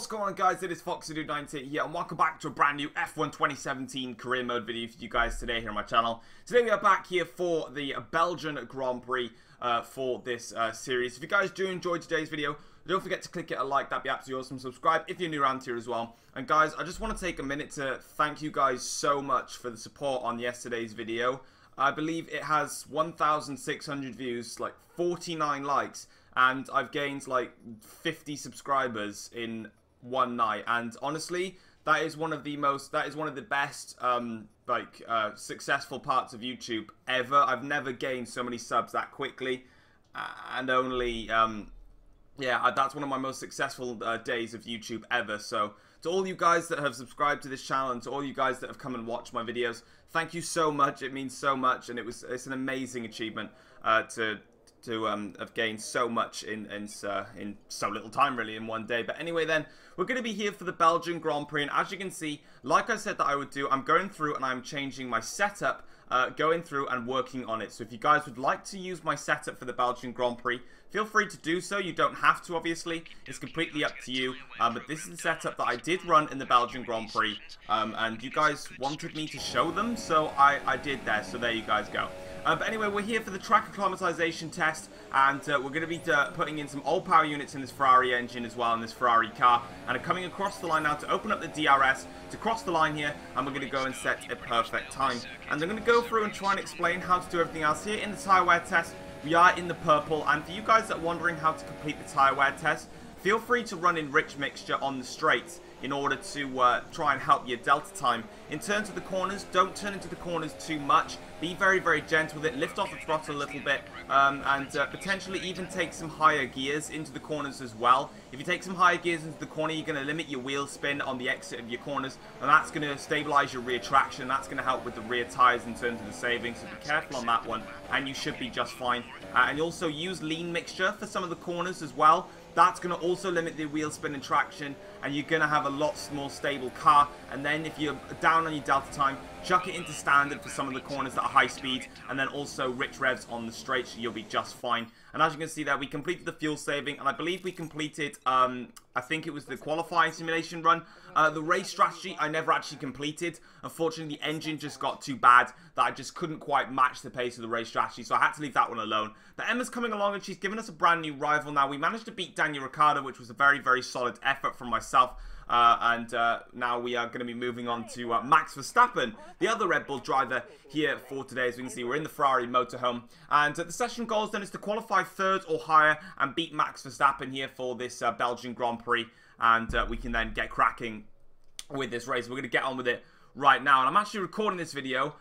What's going on, guys? It is FoxyDude98 here, and welcome back to a brand new F1 2017 career mode video for you guys today here on my channel. Today we are back here for the Belgian Grand Prix for this series. If you guys do enjoy today's video, don't forget to click it a like, that'd be absolutely awesome. Subscribe if you're new around here as well. And guys, I just want to take a minute to thank you guys so much for the support on yesterday's video. I believe it has 1,600 views, like 49 likes, and I've gained like 50 subscribers in one night. And honestly, that is one of the best successful parts of YouTube ever. I've never gained so many subs that quickly, and only yeah, that's one of my most successful days of YouTube ever. So to all you guys that have subscribed to this channel and to all you guys that have come and watched my videos, thank you so much. It means so much, and it's an amazing achievement to have gained so much in so little time, really, in one day. But anyway, then we're going to be here for the Belgian Grand Prix, and as you can see, like I said that I would do, I'm going through and I'm changing my setup, going through and working on it. So if you guys would like to use my setup for the Belgian Grand Prix, feel free to do so. You don't have to, obviously. It's completely up to you. But this is the setup that I did run in the Belgian Grand Prix, and you guys wanted me to show them, so I did there. So there you guys go. But anyway, we're here for the track acclimatization test, and we're going to be putting in some old power units in this Ferrari engine as well, in this Ferrari car, and are coming across the line now to open up the DRS to cross the line here, and we're going to go and set a perfect time. And I'm going to go through and try and explain how to do everything else here in the tyre wear test. We are in the purple, and for you guys that are wondering how to complete the tyre wear test, feel free to run in rich mixture on the straights in order to try and help your delta time. In terms of the corners, don't turn into the corners too much. Be very, very gentle with it. Lift off the throttle a little bit, and potentially even take some higher gears into the corners as well. If you take some higher gears into the corner, you're going to limit your wheel spin on the exit of your corners, and that's going to stabilize your rear traction. That's going to help with the rear tires in terms of the savings, so be careful on that one, and you should be just fine. And you also use lean mixture for some of the corners as well. That's going to also limit the wheel spin and traction, and you're going to have a lot more stable car. And then if you're down on your delta time, chuck it into standard for some of the corners that are high speed, and then also rich revs on the straight, so you'll be just fine. And as you can see there, we completed the fuel saving, and I believe we completed, I think it was the qualifying simulation run. The race strategy I never actually completed. Unfortunately, the engine just got too bad that I just couldn't quite match the pace of the race strategy, so I had to leave that one alone. But Emma's coming along, and she's given us a brand new rival now. We managed to beat Daniel Ricciardo, which was a very, very solid effort from myself. Now we are going to be moving on to Max Verstappen, the other Red Bull driver here for today. As we can see, we're in the Ferrari motorhome, and the session goals then is to qualify third or higher and beat Max Verstappen here for this Belgian Grand Prix, and we can then get cracking with this race. We're going to get on with it right now, and I'm actually recording this video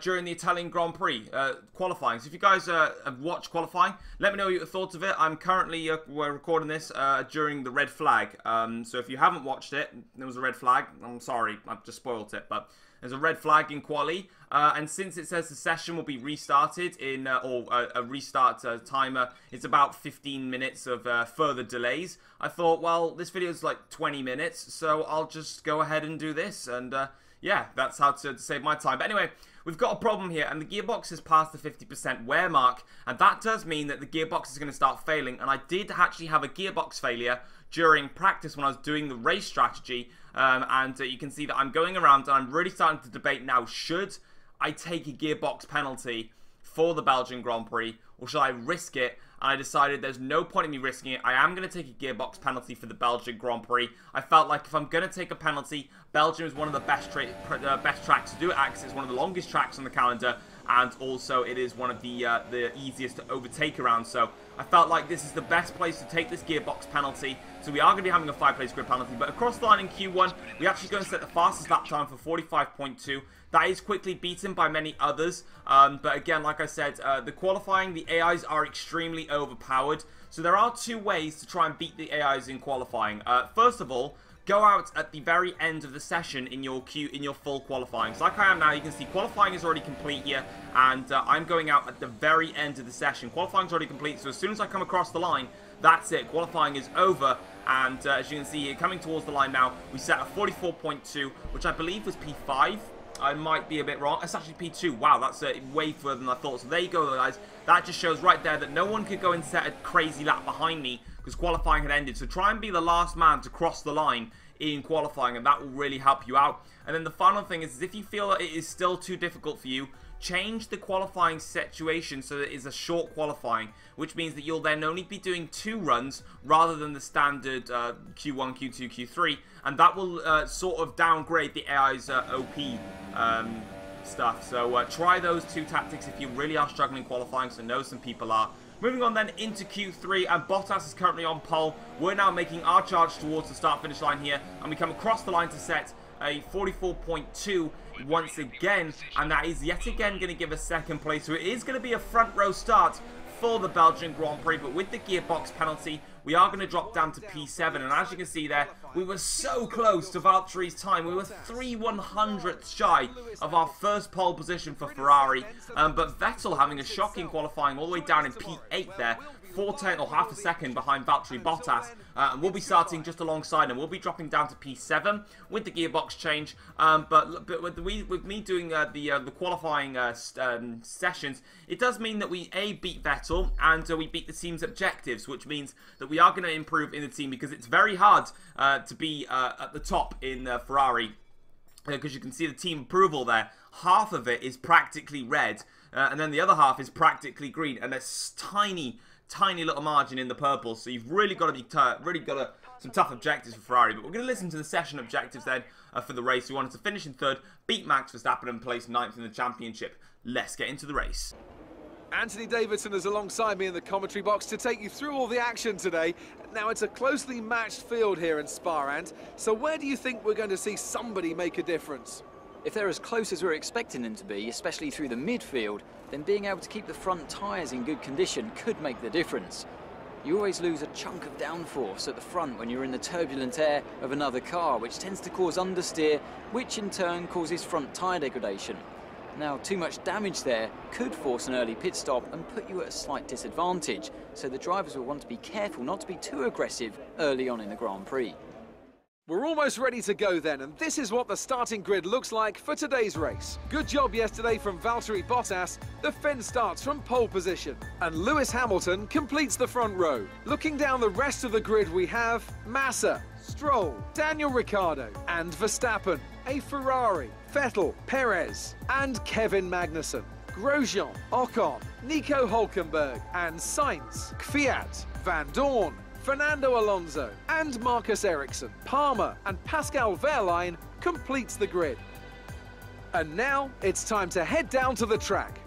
during the Italian Grand Prix qualifying. So if you guys have watched qualifying, let me know your thoughts of it. I'm currently we're recording this during the red flag. So if you haven't watched it, there was a red flag. I'm sorry, I've just spoiled it, but there's a red flag in quali, and since it says the session will be restarted in, or a restart timer, it's about 15 minutes of further delays. I thought, well, this video is like 20 minutes, so I'll just go ahead and do this, and yeah, that's how to save my time. But anyway, we've got a problem here, and the gearbox has passed the 50% wear mark, and that does mean that the gearbox is going to start failing. And I did actually have a gearbox failure during practice when I was doing the race strategy, and you can see that I'm going around and I'm really starting to debate now, should I take a gearbox penalty for the Belgian Grand Prix, or should I risk it? And I decided there's no point in me risking it. I am going to take a gearbox penalty for the Belgian Grand Prix. I felt like if I'm going to take a penalty, Belgium is one of the best tracks to do it at, because it's one of the longest tracks on the calendar, and also it is one of the easiest to overtake around. So I felt like this is the best place to take this gearbox penalty. So we are going to be having a 5-place grid penalty, but across the line in Q1, we actually going to set the fastest lap time for 45.2. That is quickly beaten by many others, but again, like I said, the qualifying, the AIs are extremely overpowered. So there are two ways to try and beat the AIs in qualifying. First of all, go out at the very end of the session in your full qualifying. So like I am now, you can see qualifying is already complete here, and I'm going out at the very end of the session. Qualifying is already complete, so as soon as I come across the line, that's it. Qualifying is over, and as you can see here, coming towards the line now, we set a 44.2, which I believe was P5. I might be a bit wrong. It's actually P2. Wow, that's way further than I thought. So there you go, guys. That just shows right there that no one could go and set a crazy lap behind me because qualifying had ended. So try and be the last man to cross the line in qualifying, and that will really help you out. And then the final thing is if you feel that it is still too difficult for you, change the qualifying situation so that it is a short qualifying, which means that you'll then only be doing 2 runs rather than the standard Q1, Q2, Q3, and that will sort of downgrade the AI's OP stuff. So try those 2 tactics if you really are struggling qualifying, so I know some people are. Moving on then into Q3, and Bottas is currently on pole. We're now making our charge towards the start-finish line here, and we come across the line to set a 44.2 once again, and that is yet again going to give us 2nd place. So it is going to be a front row start for the Belgian Grand Prix, but with the gearbox penalty, we are going to drop down to P7, and as you can see there, we were so close to Valtteri's time. We were 3/100ths shy of our first pole position for Ferrari, but Vettel having a shocking qualifying all the way down in P8 there, 4/10 or half a second behind Valtteri Bottas, and we'll be starting just alongside him. We'll be dropping down to P7 with the gearbox change, but with me doing the qualifying sessions, it does mean that we beat Vettel and we beat the team's objectives, which means that we are going to improve in the team, because it's very hard to be at the top in Ferrari, because you can see the team approval there. Half of it is practically red, and then the other half is practically green, and there's tiny little margin in the purple, so you've really got to be some tough objectives for Ferrari. But we're going to listen to the session objectives then for the race. We wanted to finish in 3rd, beat Max Verstappen and place 9th in the championship. Let's get into the race. Anthony Davidson is alongside me in the commentary box to take you through all the action today. Now, it's a closely matched field here in Spa, Ant, so where do you think we're going to see somebody make a difference? If they're as close as we're expecting them to be, especially through the midfield, then being able to keep the front tyres in good condition could make the difference. You always lose a chunk of downforce at the front when you're in the turbulent air of another car, which tends to cause understeer, which in turn causes front tyre degradation. Now, too much damage there could force an early pit stop and put you at a slight disadvantage, so the drivers will want to be careful not to be too aggressive early on in the Grand Prix. We're almost ready to go then, and this is what the starting grid looks like for today's race. Good job yesterday from Valtteri Bottas. The Finn starts from pole position, and Lewis Hamilton completes the front row. Looking down the rest of the grid, we have Massa, Stroll, Daniel Ricciardo, and Verstappen, a Ferrari, Vettel, Perez, and Kevin Magnussen, Grosjean, Ocon, Nico Hülkenberg, and Sainz, Kvyat, Van Dorn, Fernando Alonso and Marcus Ericsson, Palmer and Pascal Wehrlein completes the grid. And now it's time to head down to the track.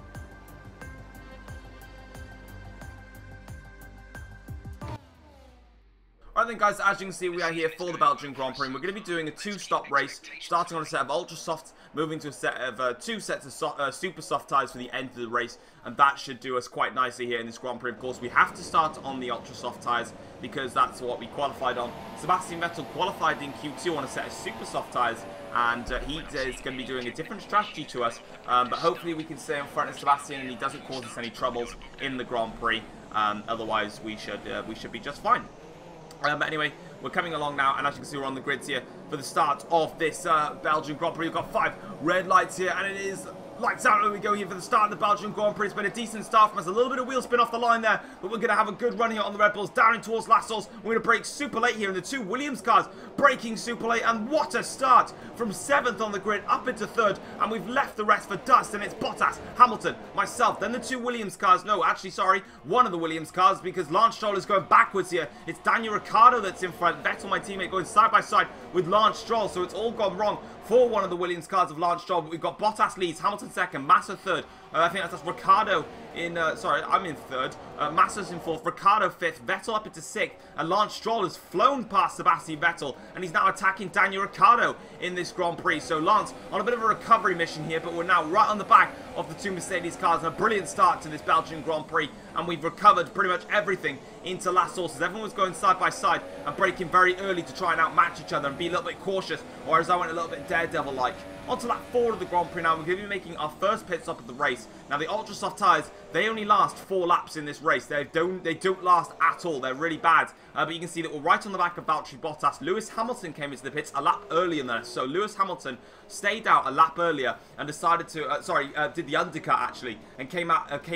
Alright then guys, as you can see, we are here for the Belgian Grand Prix, and we're going to be doing a 2-stop race, starting on a set of ultra softs, moving to a set of 2 sets of super soft tyres for the end of the race, and that should do us quite nicely here in this Grand Prix. Of course, we have to start on the ultra soft tyres because that's what we qualified on. Sebastian Vettel qualified in Q2 on a set of super soft tyres, and he is going to be doing a different strategy to us, but hopefully we can stay in front of Sebastian and he doesn't cause us any troubles in the Grand Prix. Otherwise we should be just fine. But anyway, we're coming along now, and as you can see, we're on the grids here for the start of this Belgian Grand Prix. We've got 5 red lights here, and it is lights out. There we go here for the start of the Belgian Grand Prix. It's been a decent start from us. A little bit of wheel spin off the line there, but we're going to have a good run here on the Red Bulls, down in towards last source. We're going to brake super late here in the 2 Williams cars, braking super late, and what a start from 7th on the grid up into 3rd, and we've left the rest for dust, and it's Bottas, Hamilton, myself, then the 2 Williams cars. No, actually, sorry, one of the Williams cars, because Lance Stroll is going backwards here. It's Daniel Ricciardo that's in front. Vettel, my teammate, going side by side with Lance Stroll, so it's all gone wrong for one of the Williams cars of Lance Stroll. But we've got Bottas leads, Hamilton 2nd, Massa 3rd. I think that's Ricciardo in, sorry, I'm in 3rd. Massa's in 4th, Ricciardo 5th, Vettel up into 6th, and Lance Stroll has flown past Sebastian Vettel, and he's now attacking Daniel Ricciardo in this Grand Prix. So Lance on a bit of a recovery mission here, but we're now right on the back of the 2 Mercedes cars. A brilliant start to this Belgian Grand Prix, and we've recovered pretty much everything into last sources. Everyone was going side by side and braking very early to try and outmatch each other and be a little bit cautious, or as I went a little bit daredevil-like onto lap 4 of the Grand Prix now. We're going to be making our first pit stop of the race. Now, the ultra soft tyres, they only last 4 laps in this race. They don't last at all. They're really bad. But you can see that we're right on the back of Valtteri Bottas. Lewis Hamilton came into the pits a lap earlier than us. So Lewis Hamilton stayed out a lap earlier and decided to, did the undercut actually, and came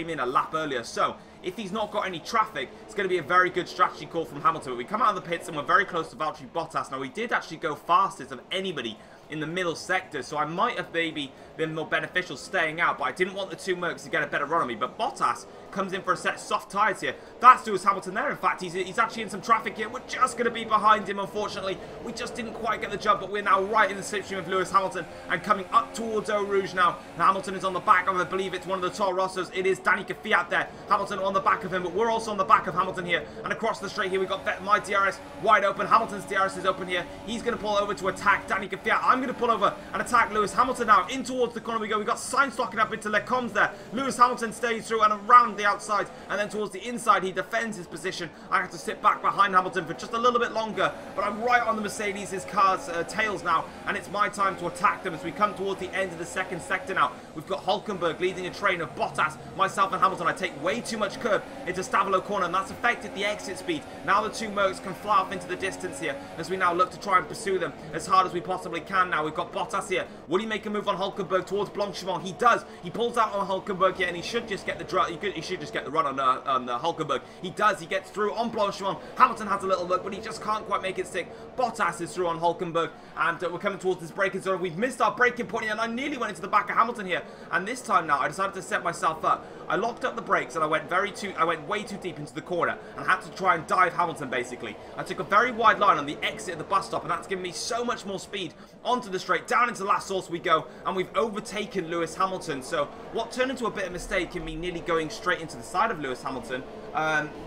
in a lap earlier. So if he's not got any traffic, it's going to be a very good strategy call from Hamilton. But we come out of the pits and we're very close to Valtteri Bottas. Now, we did actually go fastest of anybody in the middle sector, so I might have maybe been more beneficial staying out, but I didn't want the two Mercs to get a better run on me. But Bottas comes in for a set of soft tyres here. That's Lewis Hamilton there. In fact, he's actually in some traffic here. We're just going to be behind him, unfortunately. We just didn't quite get the jump, but we're now right in the slipstream of Lewis Hamilton and coming up towards Eau Rouge now. Hamilton is on the back of, I believe it's one of the Toro Rossos. It is Danica Fiat there. Hamilton on the back of him, but we're also on the back of Hamilton here. And across the straight here, we've got my DRS wide open. Hamilton's DRS is open here. He's going to pull over to attack Danica Fiat. I'm going to pull over and attack Lewis Hamilton now. In towards the corner we go. We've got Sainz locking up into Lecombs there. Lewis Hamilton stays through and around the outside, and then towards the inside he defends his position. I have to sit back behind Hamilton for just a little bit longer, but I'm right on the Mercedes' car's tails now, and it's my time to attack them as we come towards the end of the second sector now. We've got Hülkenberg leading a train of Bottas, myself and Hamilton. I take way too much curb into Stavolo corner, and that's affected the exit speed. Now the two Mercs can fly off into the distance here as we now look to try and pursue them as hard as we possibly can now. We've got Bottas here. Will he make a move on Hülkenberg towards Blanchimont? He does. He pulls out on Hülkenberg here, and he should just get the run on Hülkenberg. He does. He gets through on Blanchimont. Hamilton has a little look, but he just can't quite make it stick. Bottas is through on Hülkenberg, and we're coming towards this braking zone. We've missed our braking point here, and I nearly went into the back of Hamilton here. And this time now, I decided to set myself up. I locked up the brakes, and I went way too deep into the corner, and had to try and dive Hamilton basically. I took a very wide line on the exit of the bus stop, and that's given me so much more speed onto the straight. Down into last source we go, and we've overtaken Lewis Hamilton. So what turned into a bit of a mistake in me nearly going straight into the side of Lewis Hamilton,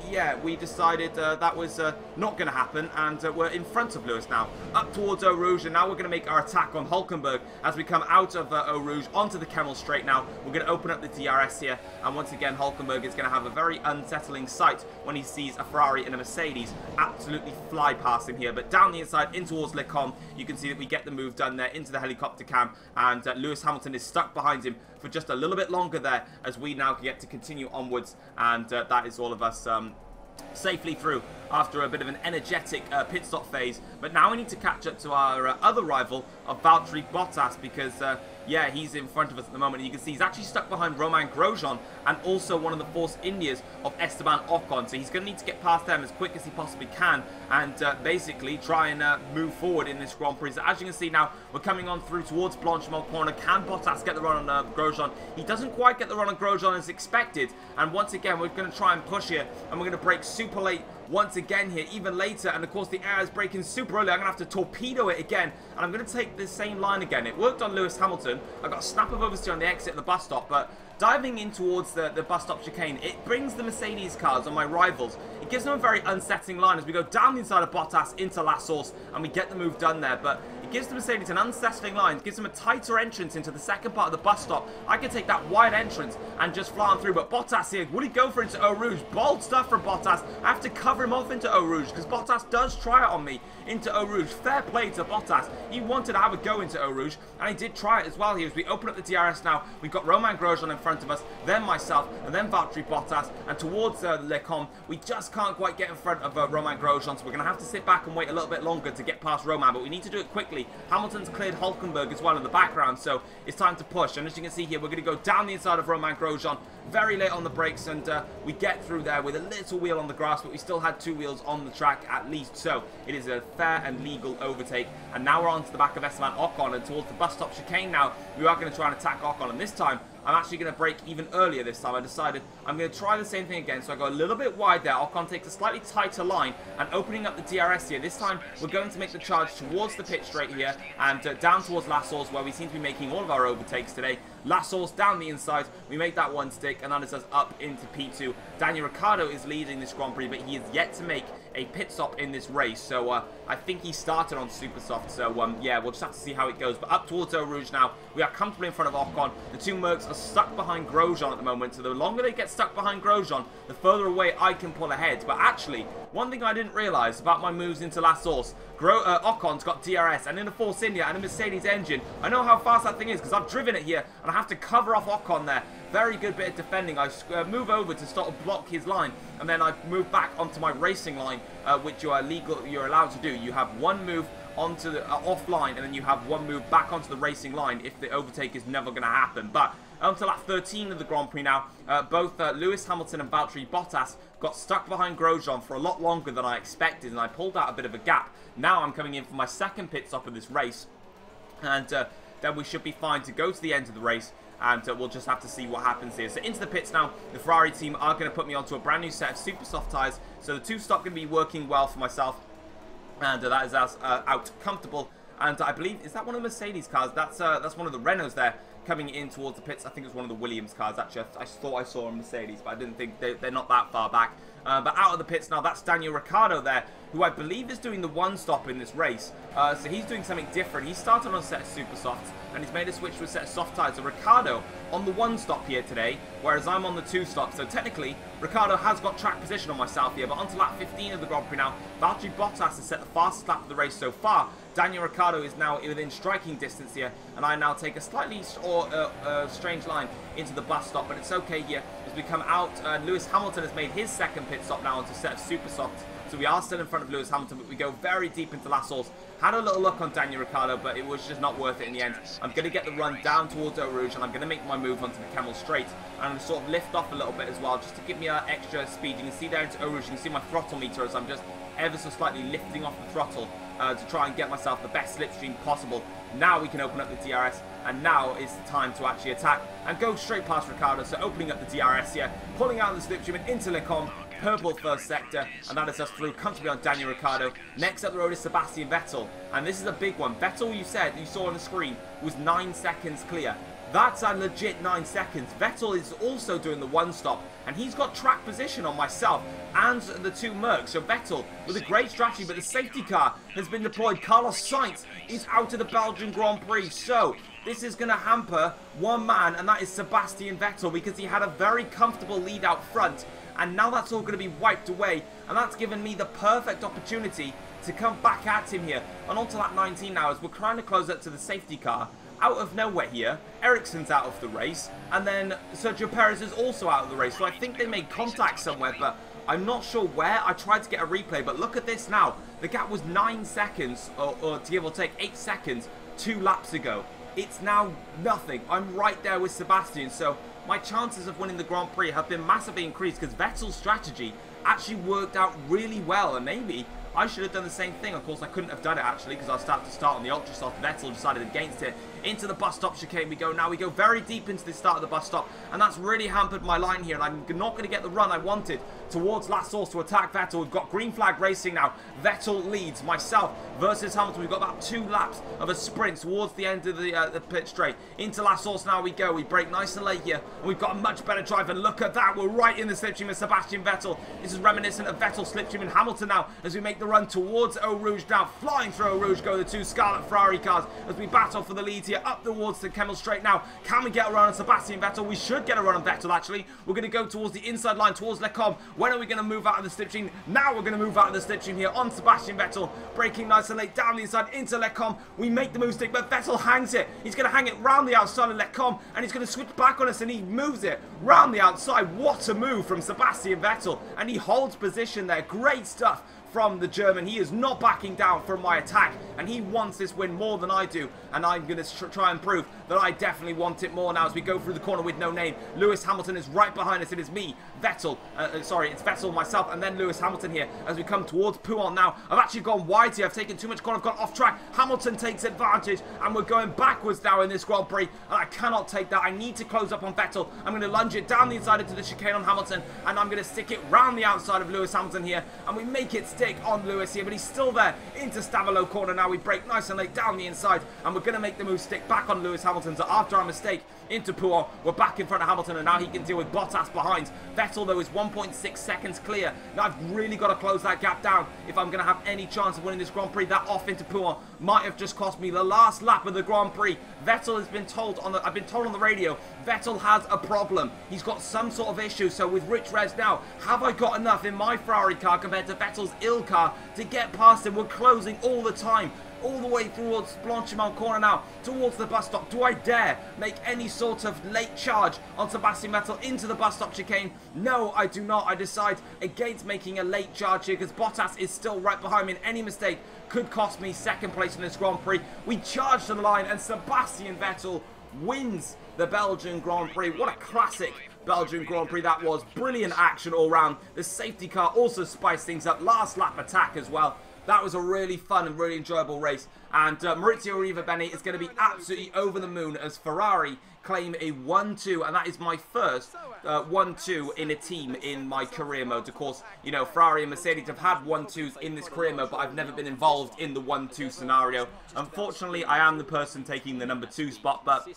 yeah, we decided that was not going to happen, and we're in front of Lewis now, up towards Eau Rouge, and now we're going to make our attack on Hülkenberg as we come out of Eau Rouge onto the Kemmel straight now. We're going to open up the DRS here, and once again Hülkenberg is going to have a very unsettling sight when he sees a Ferrari and a Mercedes absolutely fly past him here. But down the inside in towards Lecombe, you can see that we get the move done there into the helicopter cam, and Lewis Hamilton is stuck behind him for just a little bit longer there as we now get to continue onwards, and that is all of us safely through after a bit of an energetic pit stop phase. But now we need to catch up to our other rival of Valtteri Bottas, because yeah, he's in front of us at the moment. You can see he's actually stuck behind Romain Grosjean and also one of the Force Indias of Esteban Ocon. So he's going to need to get past them as quick as he possibly can and basically try and move forward in this Grand Prix. So as you can see now, we're coming on through towards Blanchimont corner. Can Bottas get the run on Grosjean? He doesn't quite get the run on Grosjean as expected. And once again, we're going to try and push here, and we're going to brake super late once again here, even later. And of course the air is braking super early. I'm going to have to torpedo it again, and I'm going to take the same line again. It worked on Lewis Hamilton. I got a snap of oversteer on the exit of the bus stop, but diving in towards the bus stop chicane, it brings the Mercedes cars on my rivals. It gives them a very unsettling line as we go down the inside of Bottas into last source, and we get the move done there. But it gives the Mercedes an unsettling line. It gives them a tighter entrance into the second part of the bus stop. I can take that wide entrance and just fly on through, but Bottas here, will he go for into Eau Rouge? Bold stuff from Bottas. I have to cover him off into Eau Rouge because Bottas does try it on me into Eau Rouge. Fair play to Bottas. He wanted to have a go into Eau Rouge, and he did try it as well here. As we open up the DRS now, we've got Romain Grosjean in front of us, then myself, and then Valtteri Bottas, and towards Lecombe, we just can't quite get in front of Romain Grosjean, so we're going to have to sit back and wait a little bit longer to get past Romain, but we need to do it quickly. Hamilton's cleared Hülkenberg as well in the background, so it's time to push. And as you can see here, we're going to go down the inside of Romain Grosjean, very late on the brakes, and we get through there with a little wheel on the grass, but we still had 2 wheels on the track at least, so it is a fair and legal overtake. And now we're on to the back of Esteban Ocon, and towards the bus stop chicane now, we are going to try and attack Ocon, and this time I'm actually going to brake even earlier this time. I decided I'm going to try the same thing again, so I go a little bit wide there. Ocon takes a slightly tighter line, and opening up the DRS here. This time, we're going to make the charge towards the pit straight here, and down towards last source, where we seem to be making all of our overtakes today. Last source down the inside, we make that one stick, and that is us up into P2. Daniel Ricciardo is leading this Grand Prix, but he is yet to make a pit stop in this race, so I think he started on super soft, so yeah, we'll just have to see how it goes. But up towards Eau Rouge now, we are comfortably in front of Ocon. The 2 Mercs are stuck behind Grosjean at the moment, so the longer they get stuck behind Grosjean, the further away I can pull ahead. But actually, one thing I didn't realise about my moves into last source, Ocon's got DRS and in a Force India and a Mercedes engine. I know how fast that thing is because I've driven it here and I have to cover off Ocon there. Very good bit of defending. I move over to sort of block his line and then I move back onto my racing line, which you're allowed to do. You have one move onto the offline and then you have one move back onto the racing line if the overtake is never going to happen. But until lap 13 of the Grand Prix now, both Lewis Hamilton and Valtteri Bottas got stuck behind Grosjean for a lot longer than I expected and I pulled out a bit of a gap. Now I'm coming in for my second pit stop of this race and then we should be fine to go to the end of the race and we'll just have to see what happens here. So into the pits now, the Ferrari team are going to put me onto a brand new set of super soft tyres, so the two-stop going to be working well for myself and that is out comfortable. And I believe, is that one of the Mercedes cars? That's one of the Renaults there coming in towards the pits. I think it's one of the Williams cars, actually. I thought I saw a Mercedes, but I didn't think they're not that far back. But out of the pits now, that's Daniel Ricciardo there, who I believe is doing the one stop in this race. So he's doing something different. He started on a set of super softs, and he's made a switch to a set of soft tyres. So Ricciardo on the one stop here today, whereas I'm on the two stop. So technically, Ricciardo has got track position on myself here, but onto lap 15 of the Grand Prix now, Valtteri Bottas has set the fastest lap of the race so far. Daniel Ricciardo is now within striking distance here, and I now take a slightly strange line into the bus stop, but it's okay here as we come out. Lewis Hamilton has made his second pit stop now onto a set of super softs, so we are still in front of Lewis Hamilton, but we go very deep into last source. Had a little look on Daniel Ricciardo, but it was just not worth it in the end. I'm going to get the run down towards Eau Rouge, and I'm going to make my move onto the Kemmel Straight, and I'm going to sort of lift off a little bit as well, just to give me extra speed. You can see there into Eau Rouge, you can see my throttle meter as I'm just ever so slightly lifting off the throttle to try and get myself the best slipstream possible. Now we can open up the DRS, and now is the time to actually attack and go straight past Ricciardo. So opening up the DRS here, pulling out the slipstream and into Lecombe, purple first sector, and that is us through comfortably on Daniel Ricciardo. Next up the road is Sebastian Vettel, and this is a big one. Vettel, you saw on the screen, was 9 seconds clear. That's a legit 9 seconds. Vettel is also doing the one stop, and he's got track position on myself and the two Mercs. So Vettel with a great strategy, but the safety car has been deployed. Carlos Sainz is out of the Belgian Grand Prix. So this is going to hamper one man, and that is Sebastian Vettel, because he had a very comfortable lead out front, and now that's all going to be wiped away, and that's given me the perfect opportunity to come back at him here. And on to lap 19 now as we're trying to close up to the safety car. Out of nowhere here, Ericsson's out of the race, and then Sergio Perez is also out of the race. So I think they made contact somewhere, but I'm not sure where. I tried to get a replay, but look at this now. The gap was 9 seconds, or to give or take 8 seconds, 2 laps ago. It's now nothing. I'm right there with Sebastian, so my chances of winning the Grand Prix have been massively increased because Vettel's strategy actually worked out really well, and maybe I should have done the same thing. Of course, I couldn't have done it, actually, because I was starting to start on the ultra soft. Vettel decided against it. Into the bus stop chicane we go now. We go very deep into the start of the bus stop, and that's really hampered my line here, and I'm not going to get the run I wanted towards last source to attack Vettel. We've got green flag racing now. Vettel leads. Myself versus Hamilton. We've got about 2 laps of a sprint towards the end of the pit straight. Into last source now we go. We brake nice and late here, and we've got a much better drive, and look at that. We're right in the slipstream of Sebastian Vettel. This is reminiscent of Vettel slipstream and Hamilton now as we make the run towards Eau Rouge now. Flying through Eau Rouge go the 2 Scarlet Ferrari cars as we battle for the lead here up towards the Kemmel Straight now. Can we get a run on Sebastian Vettel? We should get a run on Vettel, actually. We're going to go towards the inside line, towards Lecombe. When are we going to move out of the slipstream? Now we're going to move out of the slipstream here on Sebastian Vettel. Braking nice and late down the inside into Lecombe. We make the move stick, but Vettel hangs it. He's going to hang it round the outside of Lecombe, and he's going to switch back on us, and he moves it round the outside. What a move from Sebastian Vettel, and he holds position there. Great stuff from the German. He is not backing down from my attack, and he wants this win more than I do, and I'm going to try and prove that I definitely want it more now as we go through the corner with no name. Lewis Hamilton is right behind us. It is me, Vettel, sorry, it's Vettel, myself, and then Lewis Hamilton here as we come towards Pouhon now. I've actually gone wide here. I've taken too much corner. I've gone off track. Hamilton takes advantage, and we're going backwards now in this Grand Prix, and I cannot take that. I need to close up on Vettel. I'm going to lunge it down the inside into the chicane on Hamilton, and I'm going to stick it round the outside of Lewis Hamilton here, and we make it stick on Lewis here, but he's still there into Stavolo corner now. We brake nice and late down the inside, and we're going to make the move stick back on Lewis Hamilton. Hamilton. So after our mistake into Podium, we're back in front of Hamilton, and now he can deal with Bottas behind. Vettel, though, is 1.6 seconds clear. Now I've really got to close that gap down if I'm going to have any chance of winning this Grand Prix. That off into Podium might have just cost me the last lap of the Grand Prix. Vettel has been told on the, I've been told on the radio, Vettel has a problem. He's got some sort of issue. So with Rich Revs now, have I got enough in my Ferrari car compared to Vettel's ill car to get past him? We're closing all the time, all the way towards Blanchimont corner now, towards the bus stop. Do I dare make any sort of late charge on Sebastian Vettel into the bus stop chicane? No, I do not. I decide against making a late charge here because Bottas is still right behind me, and any mistake could cost me second place in this Grand Prix. We charge to the line, and Sebastian Vettel wins the Belgian Grand Prix. What a classic Belgian Grand Prix that was. Brilliant action all round. The safety car also spiced things up. Last lap attack as well. That was a really fun and really enjoyable race. And Maurizio Arrivabene is going to be absolutely over the moon as Ferrari claim a 1-2. And that is my first 1-2 in a team in my career mode. Of course, you know, Ferrari and Mercedes have had 1-2s in this career mode, but I've never been involved in the 1-2 scenario. Unfortunately, I am the person taking the number 2 spot, but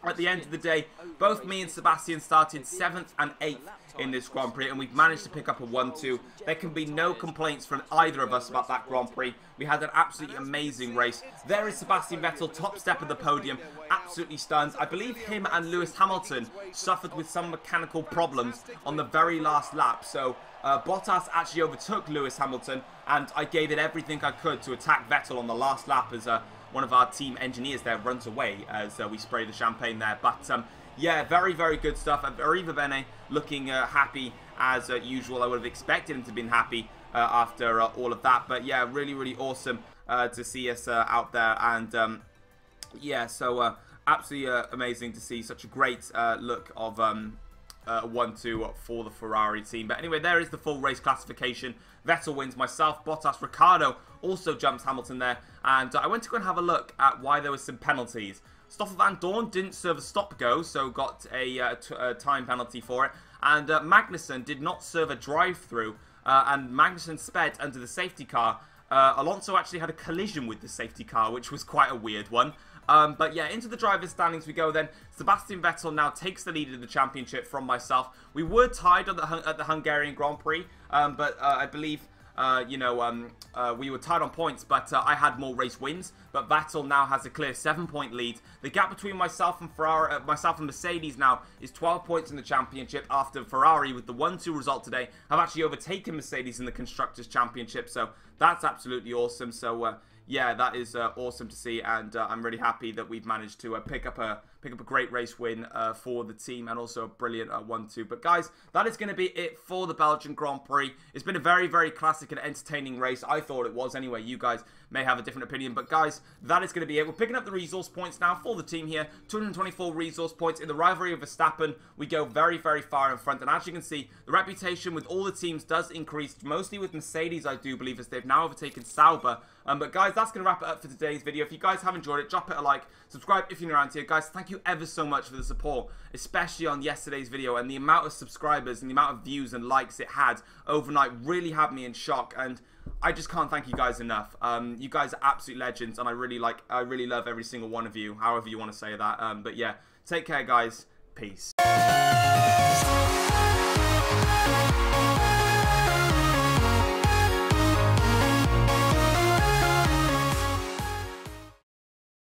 at the end of the day, both me and Sebastian started 7th and 8th in this Grand Prix, and we've managed to pick up a 1-2. There can be no complaints from either of us about that Grand Prix. We had an absolutely amazing race. There is Sebastian Vettel, top step of the podium, absolutely stunned. I believe him and Lewis Hamilton suffered with some mechanical problems on the very last lap, so Bottas actually overtook Lewis Hamilton, and I gave it everything I could to attack Vettel on the last lap as one of our team engineers there runs away as we spray the champagne there. But yeah, very, very good stuff. Arrivabene looking happy as usual. I would have expected him to have been happy after all of that. But yeah, really, really awesome to see us out there. And yeah, so absolutely amazing to see such a great look of 1-2 for the Ferrari team. But anyway, there is the full race classification. Vettel wins, myself, Bottas, Ricciardo also jumps Hamilton there. And I went to go and have a look at why there was some penalties. Stoffel Van Dorn didn't serve a stop-go, so got a time penalty for it. And Magnussen did not serve a drive-through, and Magnussen sped under the safety car. Alonso actually had a collision with the safety car, which was quite a weird one. But yeah, into the driver's standings we go then. Sebastian Vettel now takes the lead in the championship from myself. We were tied at the Hungarian Grand Prix, but I believe we were tied on points, but I had more race wins. But Vettel now has a clear 7-point lead. The gap between myself and Mercedes now is 12 points in the championship after Ferrari, with the 1-2 result today, have actually overtaken Mercedes in the Constructors' Championship. So that's absolutely awesome. So yeah, that is awesome to see, and I'm really happy that we've managed to pick up a great race win for the team, and also a brilliant 1-2. But guys, that is going to be it for the Belgian Grand Prix. It's been a very, very classic and entertaining race. I thought it was anyway. You guys may have a different opinion, but guys, that is going to be it. We're picking up the resource points now for the team here. 224 resource points. In the rivalry of Verstappen, we go very, very far in front, and as you can see, the reputation with all the teams does increase, mostly with Mercedes, I do believe, as they've now overtaken Sauber. But guys, that's going to wrap it up for today's video. If you guys have enjoyed it, drop it a like, subscribe if you're new around here. Guys, thank you ever so much for the support, especially on yesterday's video, and the amount of subscribers and the amount of views and likes it had overnight really had me in shock, and I just can't thank you guys enough. You guys are absolute legends, and I really love every single one of you, however you want to say that. But yeah, take care guys, peace.